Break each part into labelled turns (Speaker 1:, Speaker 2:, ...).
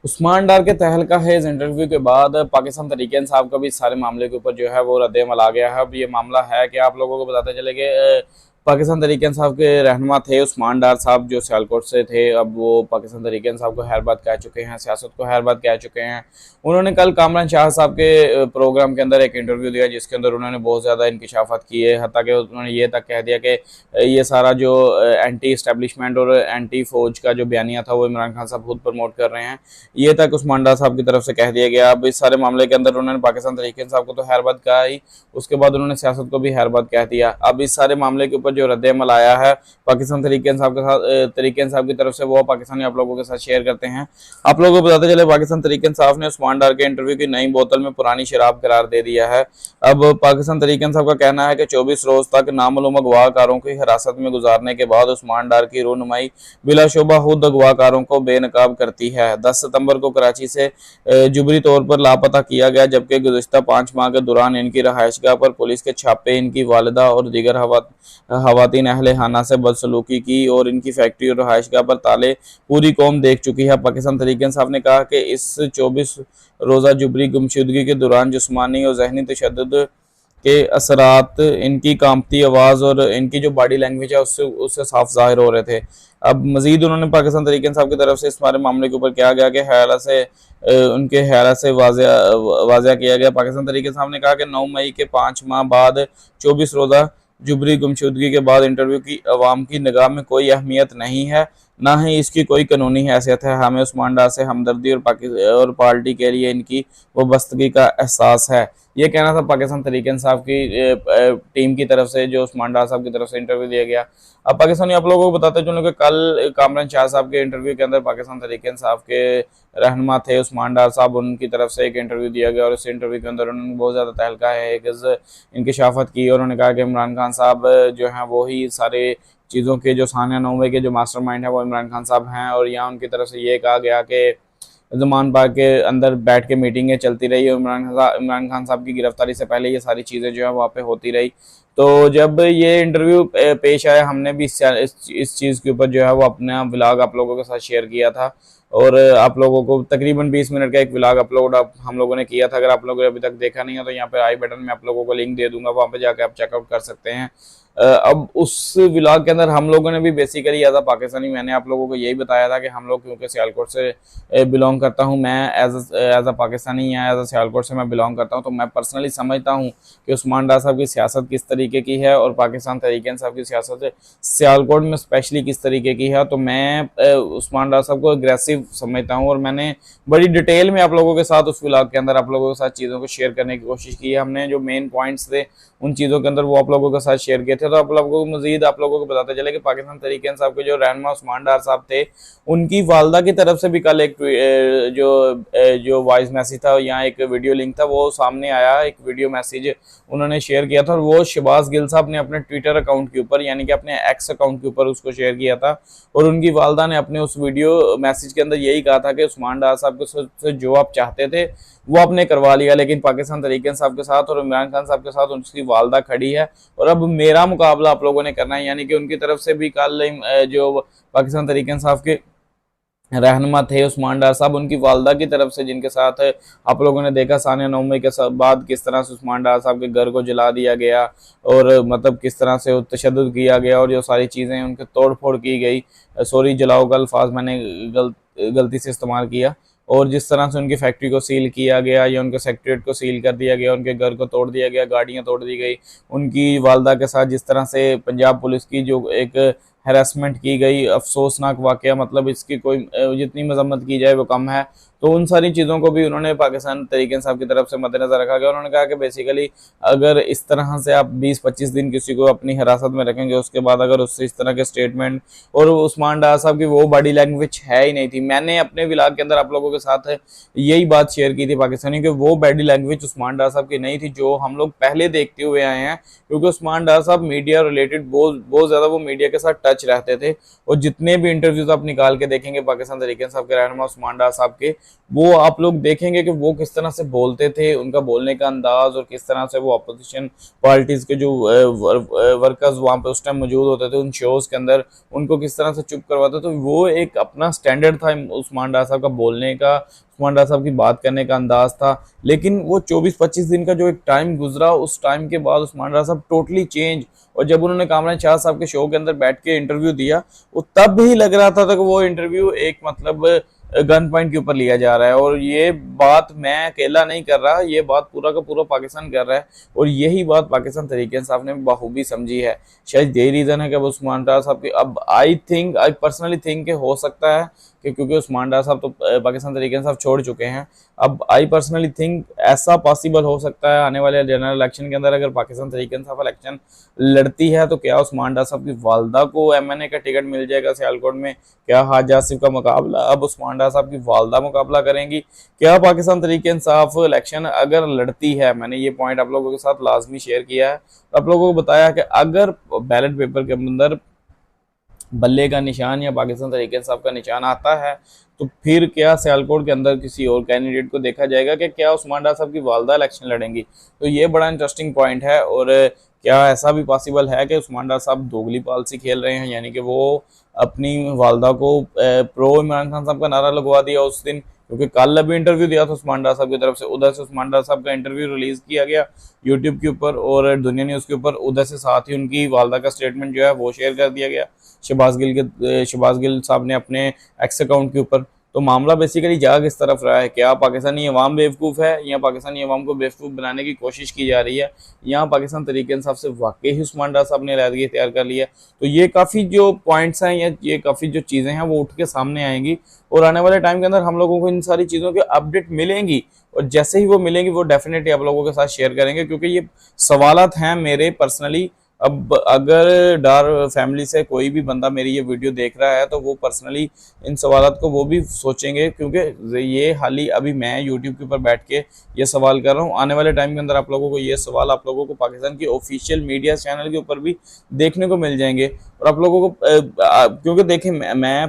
Speaker 1: उस्मान डार के तहलका है इस इंटरव्यू के बाद पाकिस्तान तहरीक इंसाफ का भी इस सारे मामले के ऊपर जो है वो रद्द-ए-अमल आ गया है। अब ये मामला है कि आप लोगों को बताते चले कि पाकिस्तान तहरीक इंसाफ के रहनुमा थे उस्मान डार साहब जो सियालकोट से थे। अब वो पाकिस्तान तहरीक इंसाफ को खैर बात कह चुके हैं, सियासत को खैर बात कह चुके हैं। उन्होंने कल कामरान शाह साहब के प्रोग्राम के अंदर एक इंटरव्यू दिया जिसके अंदर उन्होंने बहुत ज़्यादा इंकिशाफात किए, हत्ता कि उन्होंने ये तक कह दिया कि ये सारा जो एंटी इस्टेब्लिशमेंट और एंटी फौज का जो बयानिया था वो इमरान खान साहब खुद प्रमोट कर रहे हैं, ये तक उस्मान डार साहब की तरफ से कह दिया गया। अब इस सारे मामले के अंदर उन्होंने पाकिस्तान तहरीक इंसाफ को तो खैर बात कहा ही, उसके बाद उन्होंने सियासत को भी खैर बात कह दिया। अब इस सारे मामले के ऊपर जो रद्द-ए-अमल आया है पाकिस्तान तहरीक इंसाफ के साथ तहरीक इंसाफ की तरफ से, वो पाकिस्तानी आप लोगों के साथ शेयर करते हैं। आप लोगों को बताते चले पाकिस्तान तहरीक इंसाफ ने उस्मान डार के इंटरव्यू की नई बोतल में पुरानी शराब करार दे दिया है। अब पाकिस्तान तहरीक इंसाफ का कहना है कि 24 रोज तक नामालूम अगवाकारों की हिरासत में गुजारने के बाद उस्मान डार की रहनुमाई बिलाशुबा खुद अगवाकारों को बेनकाब करती है। 10 सितंबर को कराची से जुबरी तौर पर लापता किया गया, जबकि गुज़िश्ता 5 माह के दौरान इनकी रहायशगाह पर पुलिस के छापे इनकी वालिदा और दीगर खवातीन अहले खाना से बदसलूकी की और इनकी फैक्ट्री और रहायशगाह पर ताले पूरी कौम देख चुकी है। पाकिस्तान तहरीक इंसाफ ने कहा कि इस 24 रोज़ा जुबरी गुमशुदगी के दौरान जिस्मानी और जहनी तशद्दुद के असरात इनकी कांपती आवाज़ और इनकी जो बॉडी लैंग्वेज है उससे साफ जाहिर हो रहे थे। अब मजीद उन्होंने पाकिस्तान तहरीक इंसाफ की तरफ से इस सारे मामले के ऊपर कहा गया कि उनके हयाला से वाज़ा किया गया। पाकिस्तान तहरीक इंसाफ ने कहा कि 9 मई के 5 माह बाद 24 रोज़ा जुबरी गुमशुदगी के बाद इंटरव्यू की अवाम की निगाह में कोई अहमियत नहीं है, ना ही इसकी कोई कानूनी हैसियत है। हमें उस्मान डार से हमदर्दी और पार्टी के लिए इनकी वाबस्तगी का एहसास है। ये कहना था पाकिस्तान तहरीक इंसाफ की टीम की तरफ से, जो उस्मान डार साहब की तरफ से इंटरव्यू दिया गया। अब पाकिस्तानी आप लोगों को बताते चलूँ कि कल कामरान शाह साहब के इंटरव्यू के अंदर पाकिस्तान तहरीक इंसाफ के रहनुमा थे उस्मान डार साहब, उनकी तरफ से एक इंटरव्यू दिया गया और इस इंटरव्यू के अंदर उन्होंने बहुत ज़्यादा तहलका है एक इंकिशाफत की और उन्होंने कहा कि इमरान खान साहब जो हैं वही सारे चीज़ों के जो सानिया नौवे के जो मास्टरमाइंड है वो इमरान खान साहब हैं। और यहाँ उनकी तरफ से ये कहा गया कि ज़मान पार्क के अंदर बैठ के मीटिंगें चलती रही और इमरान खान साहब की गिरफ्तारी से पहले ये सारी चीज़ें जो है वहाँ पे होती रही। तो जब ये इंटरव्यू पेश आया, हमने भी इस चीज़ के ऊपर जो है वो अपना व्लॉग आप लोगों के साथ शेयर किया था और आप लोगों को तकरीबन 20 मिनट का एक व्लॉग अपलोड हम लोगों ने किया था। अगर आप लोगों ने अभी तक देखा नहीं है तो यहाँ पर आई बटन में आप लोगों को लिंक दे दूंगा, वहाँ पर जाकर आप चेकआउट कर सकते हैं। अब उस व्लॉग के अंदर हम लोगों ने भी बेसिकली एज अ पाकिस्तानी, मैंने आप लोगों को यही बताया था कि हम लोग क्योंकि सियालकोट से बिलोंग करता हूं, मैं एज अ पाकिस्तानी या एज अ सियालकोट से मैं बिलोंग करता हूं, तो मैं पर्सनली समझता हूं कि उस्मान डार साहब की सियासत किस तरीके की है और पाकिस्तान तहरीक इंसाफ की सियासत सियालकोट में स्पेशली किस तरीके की है। तो मैं उस्मान डार साहब को एग्रेसिव समझता हूँ और मैंने बड़ी डिटेल में आप लोगों के साथ उस व्लॉग के अंदर आप लोगों के साथ चीज़ों को शेयर करने की कोशिश की है। हमने जो मेन पॉइंट्स थे उन चीज़ों के अंदर वो आप लोगों के साथ शेयर किए थे। तो आप लोगों को मजीद आप लोगों को बताते चले कि पाकिस्तान तहरीक इंसाफ के जो रहनुमा उस्मान डार साहब थे, उनकी वालदा की तरफ से भी कल एक जो वॉइस मैसेज था, यहाँ एक वीडियो लिंक था वो सामने आया, एक वीडियो मैसेज उन्होंने शेयर किया था और वो शहबाज गिल साहब ने अपने ट्विटर अकाउंट के ऊपर यानी कि अपने एक्स अकाउंट के ऊपर उसको शेयर किया था और उनकी वालदा ने अपने उस वीडियो मैसेज के अंदर यही कहा था कि उस्मान डार साहब से जो आप चाहते थे वो आपने करवा लिया, लेकिन पाकिस्तान तहरीक इंसाफ के साथ और इमरान खान साहब के साथ उसकी वालदा खड़ी है और अब मेरा मुकाबला आप लोगों ने करना है। यानी कि उनकी तरफ से भी कल जो पाकिस्तान तहरीक इंसाफ के रहनुमा थे उस्मान डार साहब, उनकी वालदा की तरफ से जिनके साथ आप लोगों ने देखा सानिया नौमी के बाद किस तरह से उस्मान डार साहब के घर को जला दिया गया और मतलब किस तरह से तशद्दुद किया गया और जो सारी चीज़ें उनके तोड़ फोड़ की गई, सॉरी जलाओ का अल्फाज मैंने गलती से इस्तेमाल किया, और जिस तरह से उनकी फैक्ट्री को सील किया गया या उनके सेक्रेटरीट को सील कर दिया गया, उनके घर को तोड़ दिया गया, गाड़ियां तोड़ दी गई, उनकी वालदा के साथ जिस तरह से पंजाब पुलिस की जो एक हैरेसमेंट की गई, अफसोसनाक वाकया, मतलब इसकी कोई जितनी मजम्मत की जाए वो कम है। तो उन सारी चीज़ों को भी उन्होंने पाकिस्तान तहरीक इंसाफ की तरफ से मद्देनजर रखा गया। उन्होंने कहा कि बेसिकली अगर इस तरह से आप 20-25 दिन किसी को अपनी हिरासत में रखेंगे, उसके बाद अगर उससे इस तरह के स्टेटमेंट, और उस्मान डार साहब की वो बॉडी लैंग्वेज है ही नहीं थी। मैंने अपने व्लॉग के अंदर आप लोगों के साथ यही बात शेयर की थी पाकिस्तानी कि वो बॉडी लैंग्वेज उस्मान डार साहब की नहीं थी जो हम लोग पहले देखते हुए आए हैं, क्योंकि उस्मान डार साहब मीडिया रिलेटेड बहुत ज़्यादा वो मीडिया के साथ टच टच रहते थे। और जितने भी इंटरव्यूज आप निकाल के देखेंगे पाकिस्तान तहरीक इंसाफ के रहनुमा उस्मान डार साहब के, वो आप लोग देखेंगे कि वो किस तरह से बोलते थे, उनका बोलने का अंदाज, और किस तरह से वो अपोजिशन पार्टीज के जो वर्कर्स वहाँ पे उस टाइम मौजूद होते थे उन शोज के अंदर, उनको किस तरह से चुप करवाते। तो वो एक अपना स्टैंडर्ड था उस्मान डार साहब का बोलने का, उस्मान डार साहब की बात करने का अंदाज था। लेकिन वो 24-25 दिन का जो एक टाइम गुजरा, उस टाइम के बाद उस्मान डार साहब टोटली चेंज। और जब उन्होंने कामरान शाह साहब के शो के अंदर बैठ के इंटरव्यू दिया, वो तब भी लग रहा था कि वो इंटरव्यू एक मतलब गन पॉइंट के ऊपर लिया जा रहा है। और ये बात मैं अकेला नहीं कर रहा, ये बात पूरा का पूरा पाकिस्तान कर रहा है। और यही बात पाकिस्तान तहरीक इंसाफ ने बखूबी समझी है। शायद यही रीजन है कि वो उस्मान डार साहब की अब आई पर्सनली थिंक हो सकता है कि क्योंकि उस्मान डार साहब तो पाकिस्तान तहरीक इंसाफ छोड़ चुके हैं, अब आई पर्सनली थिंक ऐसा पॉसिबल हो सकता है आने वाले जनरल इलेक्शन के अंदर अगर पाकिस्तान तहरीक इंसाफ इलेक्शन लड़ती है तो क्या उस्मान डार साहब की वालदा को MNA का टिकट मिल जाएगा सियालकोट में, क्या हाज आसिफ का मुकाबला अब उस्मान डार साहब की वालदा मुकाबला करेंगी, क्या पाकिस्तान तहरीक इंसाफ इलेक्शन अगर लड़ती है। मैंने ये पॉइंट आप लोगों के साथ लाजमी शेयर किया है, आप लोगों को बताया कि अगर बैलेट पेपर के अंदर बल्ले का निशान या पाकिस्तान तहरीक इंसाफ का निशान आता है तो फिर क्या सियालकोट के अंदर किसी और कैंडिडेट को देखा जाएगा कि क्या उस्मान डार साहब की वालदा इलेक्शन लड़ेंगी। तो ये बड़ा इंटरेस्टिंग पॉइंट है। और क्या ऐसा भी पॉसिबल है कि उस्मान डार साहब दोगली पॉलिसी खेल रहे हैं, यानी कि वो अपनी वालदा को प्रो इमरान खान साहब का नारा लगवा दिया उस दिन, क्योंकि कल अभी इंटरव्यू दिया था उस्मान डार साहब की तरफ से, उधर से उस्मान डार साहब का इंटरव्यू रिलीज किया गया यूट्यूब के ऊपर और दुनिया न्यूज़ के ऊपर, उधर से साथ ही उनकी वालदा का स्टेटमेंट जो है वो शेयर कर दिया गया शहबाज गिल साहब ने अपने एक्स अकाउंट के ऊपर। तो मामला बेसिकली जा किस तरफ रहा है, क्या पाकिस्तानी अवाम बेवकूफ़ है या पाकिस्तानी अवाम को बेवकूफ़ बनाने की कोशिश की जा रही है, यहाँ पाकिस्तान तहरीक इंसाफ से वाकई ही उस्मान डार साहब ने अलहदगी इख्तियार कर लिया। तो ये काफ़ी जो पॉइंट्स हैं या ये काफ़ी जो चीज़ें हैं वो उठ के सामने आएंगी और आने वाले टाइम के अंदर हम लोगों को इन सारी चीज़ों के अपडेट मिलेंगी। और जैसे ही वो मिलेंगी वो डेफिनेटली आप लोगों के साथ शेयर करेंगे, क्योंकि ये सवालात हैं मेरे पर्सनली। अब अगर डार फैमिली से कोई भी बंदा मेरी ये वीडियो देख रहा है तो वो पर्सनली इन सवालात को वो भी सोचेंगे, क्योंकि ये हाल ही अभी मैं यूट्यूब के ऊपर बैठ के ये सवाल कर रहा हूँ। आने वाले टाइम के अंदर आप लोगों को ये सवाल आप लोगों को पाकिस्तान की ऑफिशियल मीडिया चैनल के ऊपर भी देखने को मिल जाएंगे। और आप लोगों को क्योंकि देखें मैं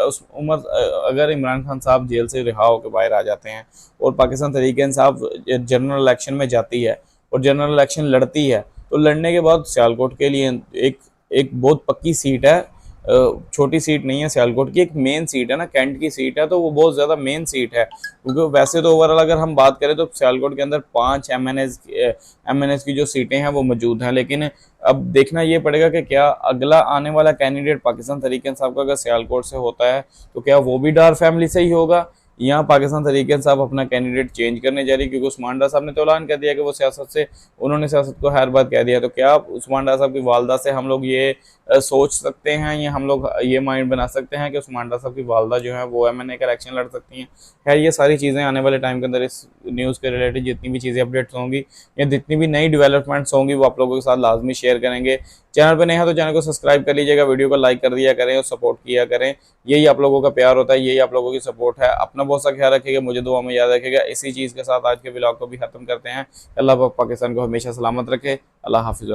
Speaker 1: उस उम्र अगर इमरान खान साहब जेल से रिहा होकर बाहर आ जाते हैं और पाकिस्तान तहरीक इंसाफ जनरल इलेक्शन में जाती है और जनरल इलेक्शन लड़ती है, तो लड़ने के बाद सियालकोट के लिए एक बहुत पक्की सीट है, छोटी सीट नहीं है सियालकोट की, एक मेन सीट है ना, कैंट की सीट है, तो वो बहुत ज़्यादा मेन सीट है। क्योंकि वैसे तो ओवरऑल अगर हम बात करें तो सियालकोट के अंदर 5 MNAs की जो सीटें हैं वो मौजूद हैं। लेकिन अब देखना ये पड़ेगा कि क्या अगला आने वाला कैंडिडेट पाकिस्तान तहरीक इंसाफ का अगर सियालकोट से होता है तो क्या वो भी डार फैमिली से ही होगा, यहाँ पाकिस्तान तहरीक इंसाफ अपना कैंडिडेट चेंज करने जा रही है। क्योंकि उस्मान डार साहब ने तो ऐलान कर दिया कि वो उन्होंने सियासत को हर बात कह दिया। तो क्या उस्मान डार साहब की वालदा से हम लोग ये सोच सकते हैं या हम लोग ये माइंड बना सकते हैं कि उस्मान डार साहब की वालदा जो है वो MNA का इलेक्शन लड़ सकती हैं। खैर ये सारी चीज़ें आने वाले टाइम के अंदर इस न्यूज़ के रिलेटेड जितनी भी चीज़ें अपडेट्स होंगी या जितनी भी नई डेवलपमेंट्स होंगी वो आप लोगों के साथ लाजमी शेयर करेंगे। चैनल पर नए हैं तो चैनल को सब्सक्राइब कर लीजिएगा, वीडियो को लाइक कर दिया करें और सपोर्ट किया करें। यही आप लोगों का प्यार होता है, यही आप लोगों की सपोर्ट है। अपना बहुत सा ख्याल रखिएगा, मुझे दुआ में याद रखिएगा। इसी चीज़ के साथ आज के व्लॉग को भी खत्म करते हैं। अल्लाह पाक पाकिस्तान को हमेशा सलामत रखे। अल्लाह हाफिज़।